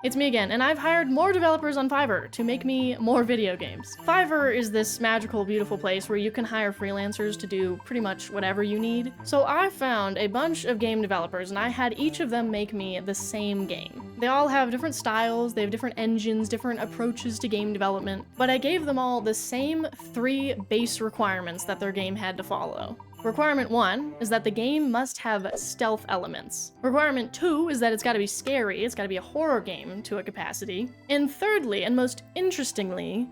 It's me again, and I've hired more developers on Fiverr to make me more video games. Fiverr is this magical, beautiful place where you can hire freelancers to do pretty much whatever you need. So I found a bunch of game developers, and I had each of them make me the same game. They all have different styles, they have different engines, different approaches to game development, but I gave them all the same 3 base requirements that their game had to follow. Requirement 1 is that the game must have stealth elements. Requirement 2 is that it's gotta be scary, it's gotta be a horror game to a capacity. And thirdly, and most interestingly,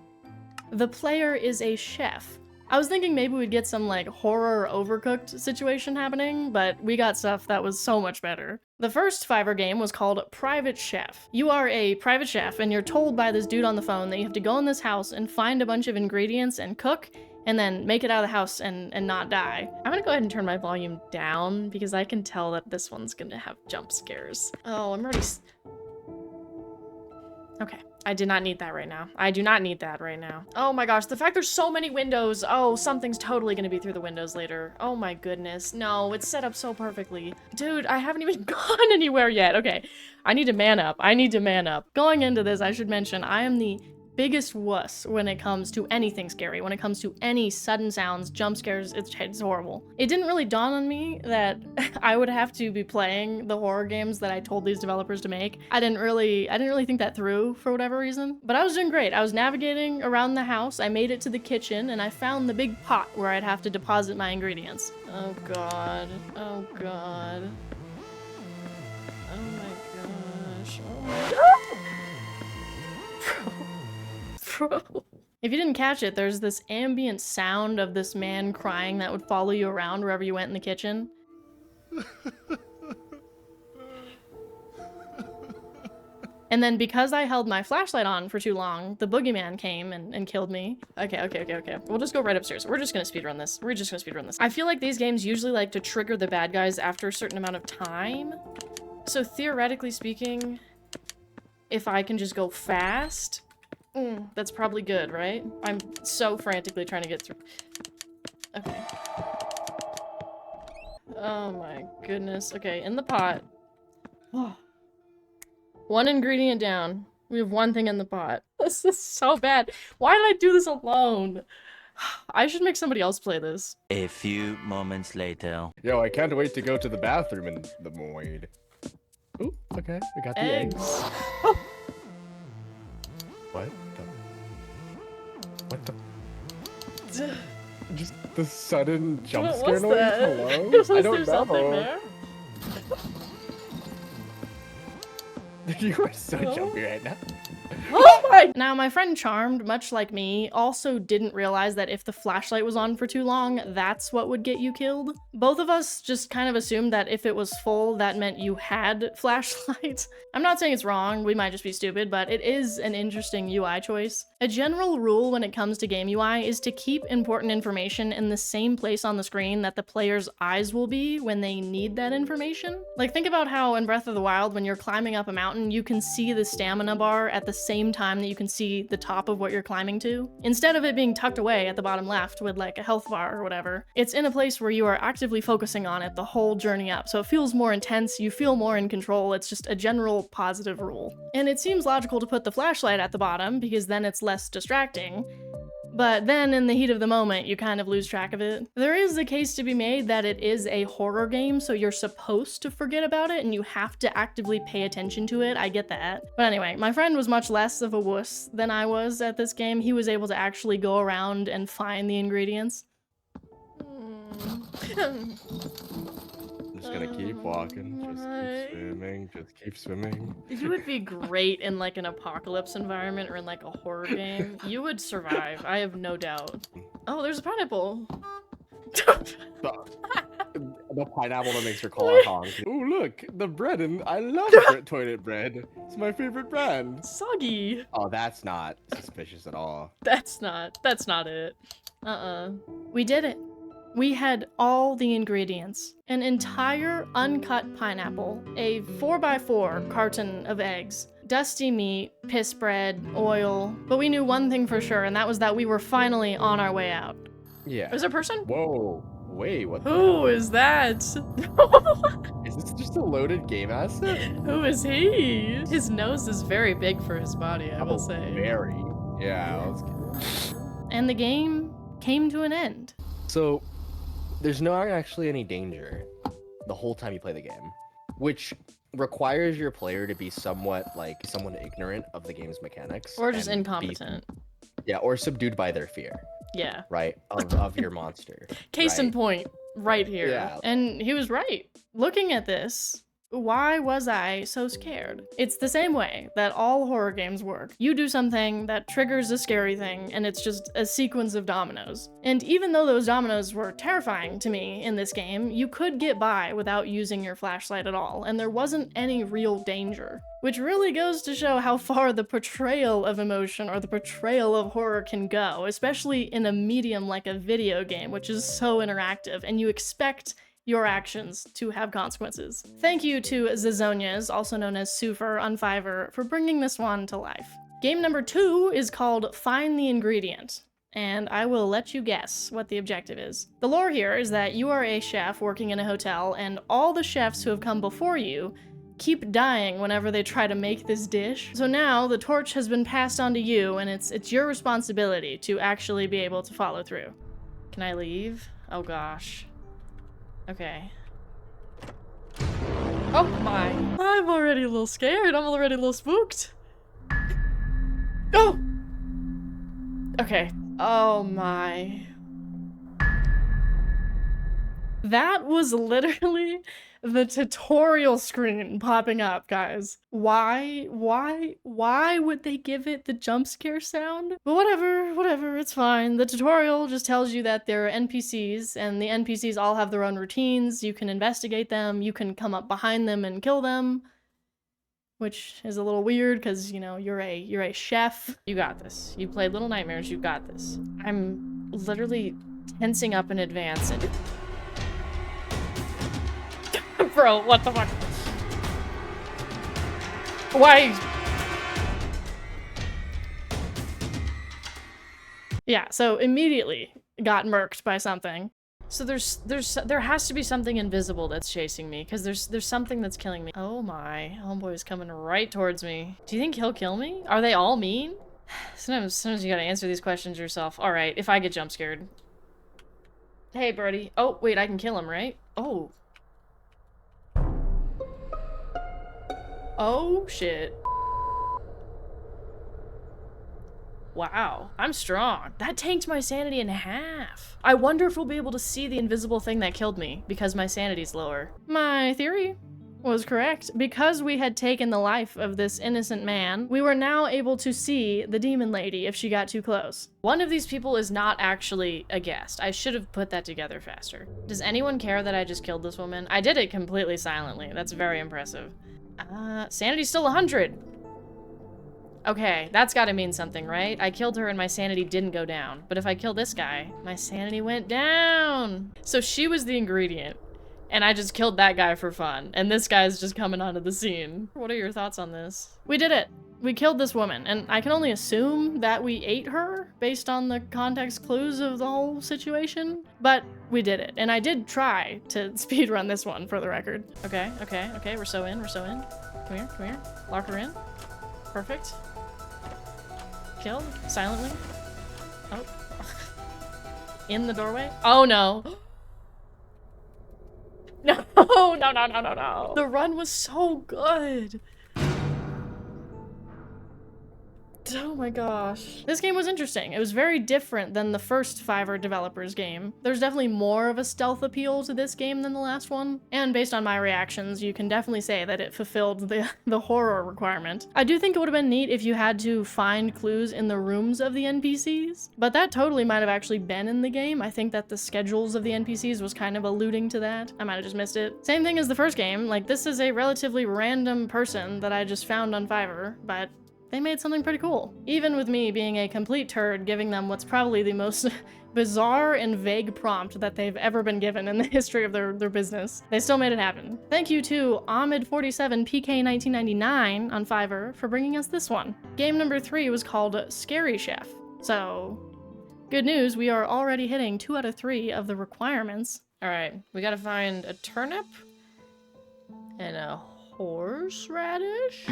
the player is a chef. I was thinking maybe we'd get some like horror overcooked situation happening, but we got stuff that was so much better. The first Fiverr game was called Private Chef. You are a private chef and you're told by this dude on the phone that you have to go in this house and find a bunch of ingredients and cook, and then make it out of the house and not die. I'm gonna go ahead and turn my volume down because I can tell that this one's gonna have jump scares. Oh, I'm already... Okay, I did not need that right now. I do not need that right now. Oh my gosh, the fact there's so many windows. Oh, something's totally gonna be through the windows later. Oh my goodness. No, it's set up so perfectly. Dude, I haven't even gone anywhere yet. Okay, I need to man up. I need to man up. Going into this, I should mention, I am the biggest wuss when it comes to anything scary, when it comes to any sudden sounds, jump scares, it's horrible. It didn't really dawn on me that I would have to be playing the horror games that I told these developers to make. I didn't really think that through for whatever reason, but I was doing great. I was navigating around the house, I made it to the kitchen, and I found the big pot where I'd have to deposit my ingredients. Oh god, oh god. Oh my gosh, oh my god. Bro. If you didn't catch it, there's this ambient sound of this man crying that would follow you around wherever you went in the kitchen. And then because I held my flashlight on for too long, the boogeyman came and killed me. Okay. We'll just go right upstairs. We're just gonna speedrun this. I feel like these games usually like to trigger the bad guys after a certain amount of time. So theoretically speaking, if I can just go fast, that's probably good, right? I'm so frantically trying to get through. Okay. Oh my goodness. Okay, in the pot. Oh. 1 ingredient down. We have 1 thing in the pot. This is so bad. Why did I do this alone? I should make somebody else play this. A few moments later. Yo, I can't wait to go to the bathroom in the morning. Ooh, okay, we got the eggs. What the? Just the sudden jump scare noise? Hello? I don't know. You are so jumpy right now. Oh my! Now, my friend Charmed, much like me, also didn't realize that if the flashlight was on for too long, that's what would get you killed. Both of us just kind of assumed that if it was full, that meant you had flashlight. I'm not saying it's wrong, we might just be stupid, but it is an interesting UI choice. A general rule when it comes to game UI is to keep important information in the same place on the screen that the player's eyes will be when they need that information. Like, think about how in Breath of the Wild, when you're climbing up a mountain, you can see the stamina bar at the same time that you can see the top of what you're climbing to. Instead of it being tucked away at the bottom left with like a health bar or whatever, it's in a place where you are actively focusing on it the whole journey up, so it feels more intense, you feel more in control. It's just a general positive rule. And it seems logical to put the flashlight at the bottom because then it's less distracting. But then in the heat of the moment, you kind of lose track of it. There is a case to be made that it is a horror game, so you're supposed to forget about it and you have to actively pay attention to it. I get that. But anyway, my friend was much less of a wuss than I was at this game. He was able to actually go around and find the ingredients. Just gonna keep walking, just keep swimming. You would be great in like an apocalypse environment or in like a horror game. You would survive, I have no doubt. Oh, there's a pineapple. The pineapple that makes your collar honk. Ooh, look, the bread, and I love toilet bread. It's my favorite brand. Soggy. Oh, that's not suspicious at all. That's not it. We did it. We had all the ingredients. An entire uncut pineapple, a 4x4 carton of eggs, dusty meat, piss bread, oil. But we knew one thing for sure, and that was that we were finally on our way out. Yeah. Is there a person? Whoa. Wait, what the Who hell? is that? Is this just just a loaded game asset? Who is he? His nose is very big for his body, I will say. Very. Yeah, let's get... And the game came to an end. So, there's not actually any danger the whole time you play the game, which requires your player to be somewhat ignorant of the game's mechanics. Or just and incompetent. or subdued by their fear, Yeah. right? Of your monster. Case in right? point, right here. Yeah. And he was right. Looking at this, why was I so scared? It's the same way that all horror games work. You do something that triggers a scary thing, and it's just a sequence of dominoes. And even though those dominoes were terrifying to me in this game, you could get by without using your flashlight at all, and there wasn't any real danger. Which really goes to show how far the portrayal of emotion or the portrayal of horror can go, especially in a medium like a video game, which is so interactive, and you expect your actions to have consequences. Thank you to Zazonias, also known as Sufer on Fiverr, for bringing this one to life. Game number 2 is called Find the Ingredient, and I will let you guess what the objective is. The lore here is that you are a chef working in a hotel, and all the chefs who have come before you keep dying whenever they try to make this dish. So now the torch has been passed on to you, and it's your responsibility to actually be able to follow through. Can I leave? Oh gosh. Okay. Oh my. I'm already a little scared. I'm already a little spooked. Oh! Okay. Oh my. That was literally the tutorial screen popping up, guys. Why would they give it the jump scare sound? But whatever, it's fine. The tutorial just tells you that there are NPCs, and the NPCs all have their own routines. You can investigate them, you can come up behind them and kill them. Which is a little weird, because, you know, you're a chef. You got this. You played Little Nightmares, you got this. I'm literally tensing up in advance and... Bro, what the fuck? Why? Yeah, so immediately got murked by something. So there has to be something invisible that's chasing me, because there's something that's killing me. Oh my, homeboy is coming right towards me. Do you think he'll kill me? Are they all mean? Sometimes you gotta answer these questions yourself. All right, if I get jump scared. Hey, birdie. Oh, wait, I can kill him, right? Oh. Oh, shit. Wow, I'm strong. That tanked my sanity in half. I wonder if we'll be able to see the invisible thing that killed me because my sanity's lower. My theory was correct. Because we had taken the life of this innocent man, we were now able to see the demon lady if she got too close. One of these people is not actually a guest. I should have put that together faster. Does anyone care that I just killed this woman? I did it completely silently. That's very impressive. Sanity's still 100. Okay, that's gotta mean something, right? I killed her and my sanity didn't go down. But if I kill this guy, my sanity went down. So she was the ingredient. And I just killed that guy for fun. And this guy's just coming onto the scene. What are your thoughts on this? We did it. We killed this woman. And I can only assume that we ate her based on the context clues of the whole situation. But we did it. And I did try to speedrun this one, for the record. Okay. We're so in. Come here. Lock her in. Perfect. Kill. Silently. Oh. In the doorway. Oh no. No. The run was so good. Oh my gosh. This game was interesting. It was very different than the first Fiverr developers game. There's definitely more of a stealth appeal to this game than the last one. And based on my reactions, you can definitely say that it fulfilled the horror requirement. I do think it would have been neat if you had to find clues in the rooms of the NPCs, but that totally might have actually been in the game. I think that the schedules of the NPCs was kind of alluding to that. I might have just missed it. Same thing as the first game. Like, this is a relatively random person that I just found on Fiverr, but they made something pretty cool. Even with me being a complete turd, giving them what's probably the most bizarre and vague prompt that they've ever been given in the history of their business, they still made it happen. Thank you to Ahmed47PK1999 on Fiverr for bringing us this one. Game number 3 was called Scary Chef. So, good news, we are already hitting 2 out of 3 of the requirements. All right, we gotta find a turnip And a horseradish?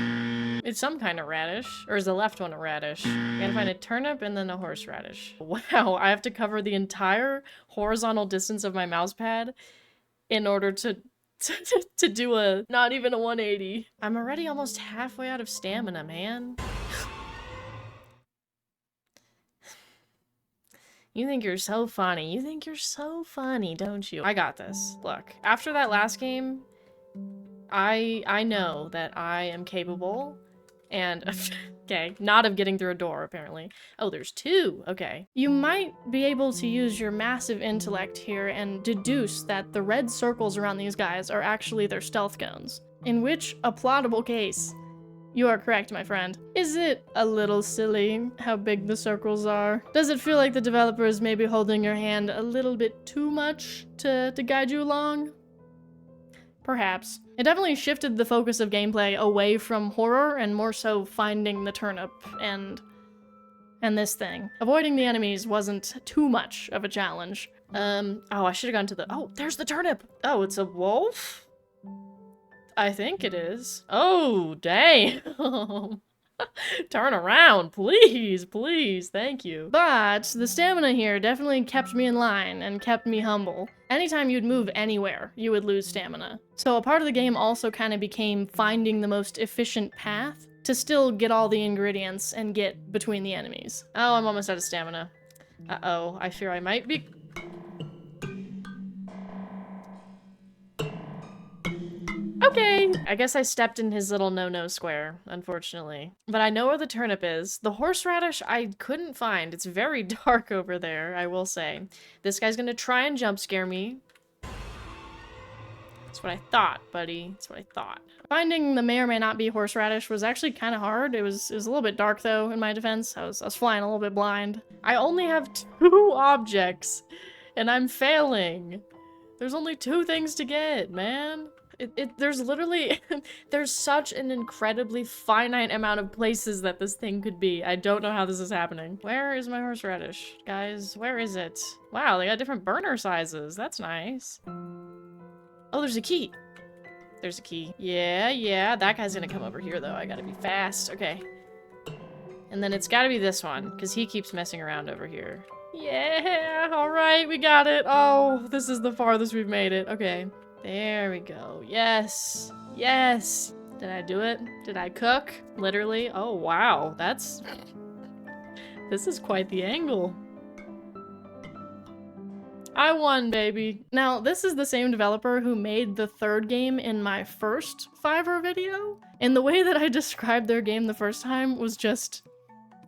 It's some kind of radish. Or is the left one a radish? I gotta find a turnip and then a horseradish. Wow, I have to cover the entire horizontal distance of my mouse pad in order to do a not even a 180. I'm already almost halfway out of stamina, man. You think you're so funny. You think you're so funny, don't you? I got this. Look, after that last game, I know that I am capable and okay, not of getting through a door apparently. Oh, there's two. Okay. You might be able to use your massive intellect here and deduce that the red circles around these guys are actually their stealth cones. In which a plausible case, you are correct, my friend. Is it a little silly how big the circles are? Does it feel like the developer is maybe holding your hand a little bit too much to guide you along? Perhaps. It definitely shifted the focus of gameplay away from horror and more so finding the turnip and this thing. Avoiding the enemies wasn't too much of a challenge. Oh, I should have gone to the- oh, there's the turnip! Oh, it's a wolf? I think it is. Oh, dang. Turn around, please, please, thank you. But the stamina here definitely kept me in line and kept me humble. Anytime you'd move anywhere, you would lose stamina. So a part of the game also kind of became finding the most efficient path to still get all the ingredients and get between the enemies. Oh, I'm almost out of stamina. Uh-oh, I fear I might be- Okay, I guess I stepped in his little no-no square, unfortunately. But I know where the turnip is. The horseradish I couldn't find. It's very dark over there, I will say. This guy's gonna try and jump scare me. That's what I thought, buddy. That's what I thought. Finding the may or may not be horseradish was actually kind of hard. It was a little bit dark, though, in my defense. I was flying a little bit blind. I only have 2 objects, and I'm failing. There's only 2 things to get, man. There's literally, there's such an incredibly finite amount of places that this thing could be. I don't know how this is happening. Where is my horseradish? Guys, where is it? Wow, they got different burner sizes. That's nice. Oh, there's a key. There's a key. Yeah, that guy's gonna come over here though. I gotta be fast. Okay. And then it's gotta be this one, because he keeps messing around over here. Yeah, alright, we got it. Oh, this is the farthest we've made it. Okay. There we go. Yes. Yes. Did I do it? Did I cook? Literally? Oh, wow. That's... This is quite the angle. I won, baby. Now, this is the same developer who made the 3rd game in my first Fiverr video. And the way that I described their game the first time was just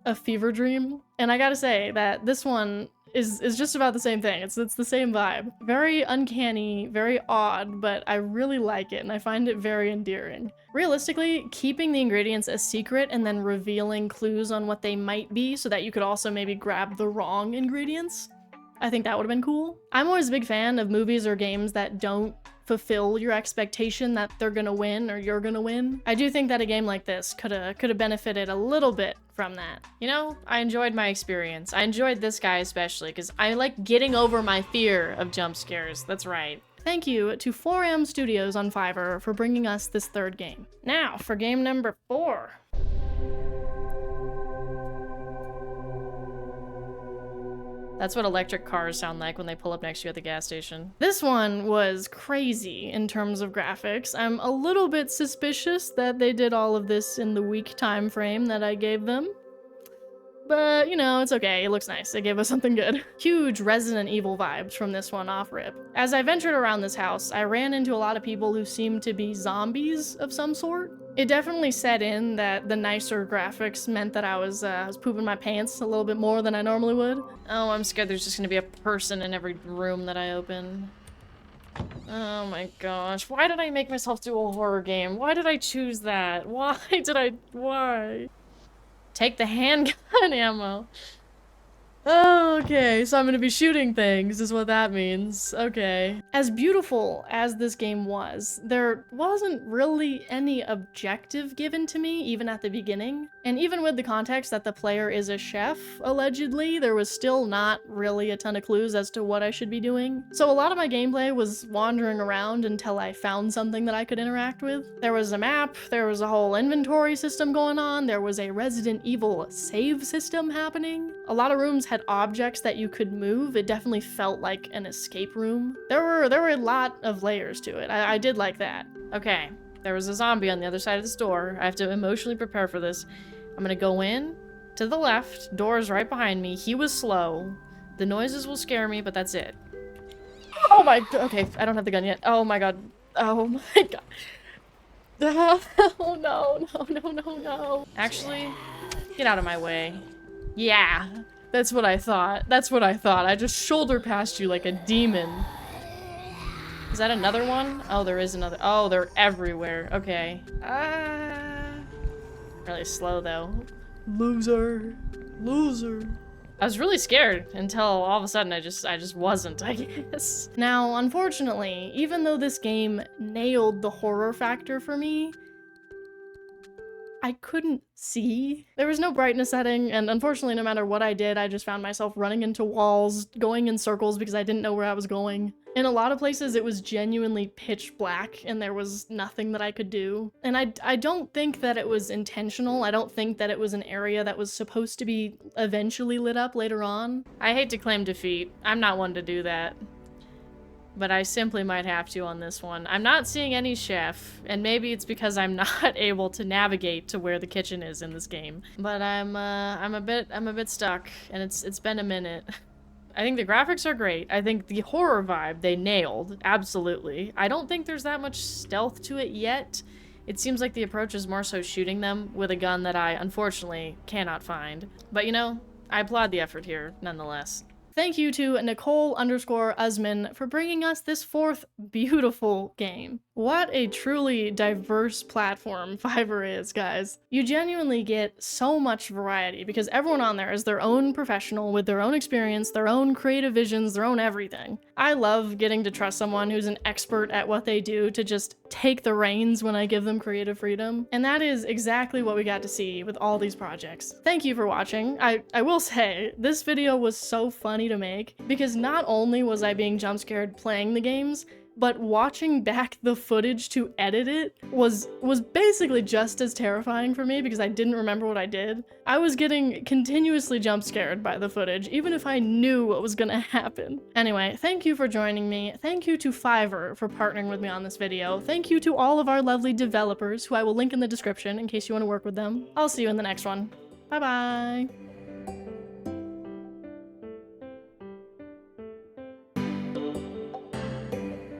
a fever dream. And I gotta say that this one is just about the same thing. It's the same vibe. Very uncanny, very odd, but I really like it and I find it very endearing. Realistically, keeping the ingredients a secret and then revealing clues on what they might be so that you could also maybe grab the wrong ingredients, I think that would have been cool. I'm always a big fan of movies or games that don't fulfill your expectation that they're gonna win or you're gonna win. I do think that a game like this could have benefited a little bit from that. You know, I enjoyed my experience. I enjoyed this guy especially because I like getting over my fear of jump scares. That's right. Thank you to 4am Studios on Fiverr for bringing us this 3rd game. Now for game number 4. That's what electric cars sound like when they pull up next to you at the gas station. This one was crazy in terms of graphics. I'm a little bit suspicious that they did all of this in the week time frame that I gave them. But, you know, it's okay. It looks nice. They gave us something good. Huge Resident Evil vibes from this one off rip. As I ventured around this house, I ran into a lot of people who seemed to be zombies of some sort. It definitely set in that the nicer graphics meant that I was pooping my pants a little bit more than I normally would. Oh, I'm scared there's just gonna be a person in every room that I open. Oh my gosh. Why did I make myself do a horror game? Why did I choose that? Why? Take the handgun ammo. Oh, okay, so I'm gonna be shooting things is what that means. Okay. As beautiful as this game was, there wasn't really any objective given to me, even at the beginning. And even with the context that the player is a chef, allegedly, there was still not really a ton of clues as to what I should be doing. So a lot of my gameplay was wandering around until I found something that I could interact with. There was a map, there was a whole inventory system going on, there was a Resident Evil save system happening. A lot of rooms had objects that you could move. It definitely felt like an escape room. There were a lot of layers to it. I did like that. Okay, there was a zombie on the other side of this door. I have to emotionally prepare for this. I'm gonna go in to the left. Door's right behind me. He was slow. The noises will scare me, but that's it. Oh my, okay, I don't have the gun yet. Oh my god. Oh my god. Oh no, no. Actually, get out of my way. Yeah, that's what I thought. That's what I thought. I just shoulder past you like a demon. Is that another one? Oh, there is another. Oh, they're everywhere. Okay. Really slow though. Loser. I was really scared until all of a sudden I just wasn't, I guess. Now, unfortunately, even though this game nailed the horror factor for me, I couldn't see. There was no brightness setting, and unfortunately, no matter what I did, I just found myself running into walls, going in circles because I didn't know where I was going. In a lot of places, it was genuinely pitch black, and there was nothing that I could do. And I don't think that it was intentional. I don't think that it was an area that was supposed to be eventually lit up later on. I hate to claim defeat. I'm not one to do that. But I simply might have to on this one. I'm not seeing any chef, and maybe it's because I'm not able to navigate to where the kitchen is in this game. But I'm a bit stuck, and it's been a minute. I think the graphics are great. I think the horror vibe they nailed, absolutely. I don't think there's that much stealth to it yet. It seems like the approach is more so shooting them with a gun that I unfortunately cannot find. But you know, I applaud the effort here nonetheless. Thank you to Nicole_Usman for bringing us this fourth beautiful game. What a truly diverse platform Fiverr is, guys. You genuinely get so much variety because everyone on there is their own professional with their own experience, their own creative visions, their own everything. I love getting to trust someone who's an expert at what they do to just take the reins when I give them creative freedom. And that is exactly what we got to see with all these projects. Thank you for watching. I will say, this video was so funny to make because not only was I being jump scared playing the games, but watching back the footage to edit it was basically just as terrifying for me because I didn't remember what I did. I was getting continuously jump scared by the footage, even if I knew what was gonna happen. Anyway, thank you for joining me. Thank you to Fiverr for partnering with me on this video. Thank you to all of our lovely developers who I will link in the description in case you want to work with them. I'll see you in the next one. Bye bye.